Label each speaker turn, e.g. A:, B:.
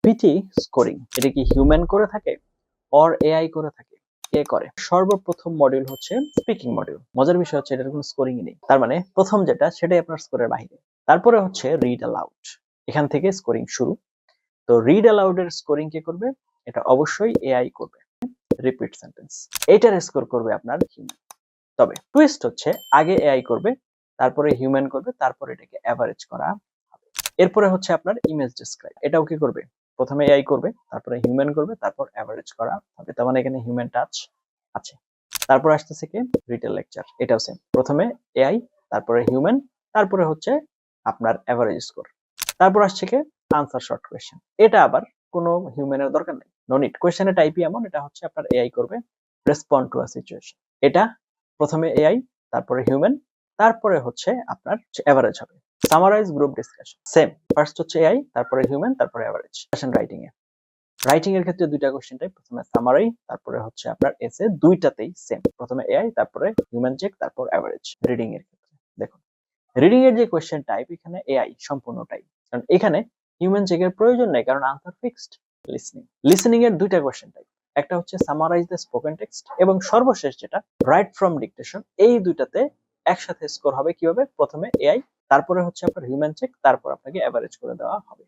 A: PT scoring এটা কি human করে থাকে অর এআই করে থাকে? কে করে? সর্বপ্রথম মডিউল হচ্ছে স্পিকিং মডিউল। মজার বিষয় হচ্ছে এটার কোনো স্কোরিংই নেই। তার মানে প্রথম যেটা সেটাই আপনার স্কোরের বাইরে। তারপরে হচ্ছে রিড অ্যালাউড, এখান থেকে স্কোরিং শুরু। তো রিড অ্যালাউড এর স্কোরিং কে করবে? এটা অবশ্যই এআই করবে। রিপিট সেন্টেন্স, এটার স্কোর করবে আপনার হিউম্যান। তবে টুইস্ট হচ্ছে আগে এআই করবে, তারপরে হিউম্যান করবে, তারপরে এটাকে অ্যাভারেজ করা হবে। এরপরে হচ্ছে আপনার ইমেজ ডেসক্রাইব, এটাও কি করবে? প্রথমে এআই করবে, তারপরে হিউম্যান করবে, তারপর অ্যাভারেজ করা হবে। তার মানে এখানে হিউম্যান টাচ আছে। তারপর আসতেছে কি রিটেল লেকচার, এটাও সেম। প্রথমে এআই, তারপরে হিউম্যান, তারপরে হচ্ছে আপনার অ্যাভারেজ স্কোর। তারপর আসছে কি আনসার শর্ট কোয়েশ্চেন, এটা আবার কোনো হিউম্যানের দরকার নেই, নো নিড। কোয়েশ্চেনের টাইপই এমন, এটা হচ্ছে আপনার এআই করবে। রেসপন্ড টু আ সিচুয়েশন, এটা প্রথমে এআই, তারপরে হিউম্যান, তারপরে হচ্ছে আপনার অ্যাভারেজ হবে। Summarise group discussion same, first হচ্ছে এআই, তারপরে হিউম্যান, তারপরে অ্যাভারেজ। কোয়েশ্চেন রাইটিং এ, রাইটিং এর ক্ষেত্রে দুইটা কোশ্চেন টাইপ, প্রথমে সামারি, তারপরে হচ্ছে আপনার এসে, দুইটাতেই সেম, প্রথমে এআই, তারপরে হিউম্যান চেক, তারপর অ্যাভারেজ। রিডিং এর ক্ষেত্রে দেখুন, রিডিং এর যে কোশ্চেন টাইপ এখানে এআই সম্পূর্ণটাই, কারণ এখানে হিউম্যান চেকের প্রয়োজন নেই, কারণ আনসার ফিক্সড। লিসনিং, লিসনিং এর দুইটা কোশ্চেন টাইপ, একটা হচ্ছে সামারাইজ দ্য স্পোকেন টেক্সট, এবং সর্বশেষ যেটা রাইট ফ্রম ডিকটেশন। এই দুইটাতে একসাথে স্কোর হবে কিভাবে? প্রথমে এআই, তারপরে হচ্ছে আপনার হিউম্যান চেক, তারপর আপনাকে অ্যাভারেজ করে দেওয়া হবে।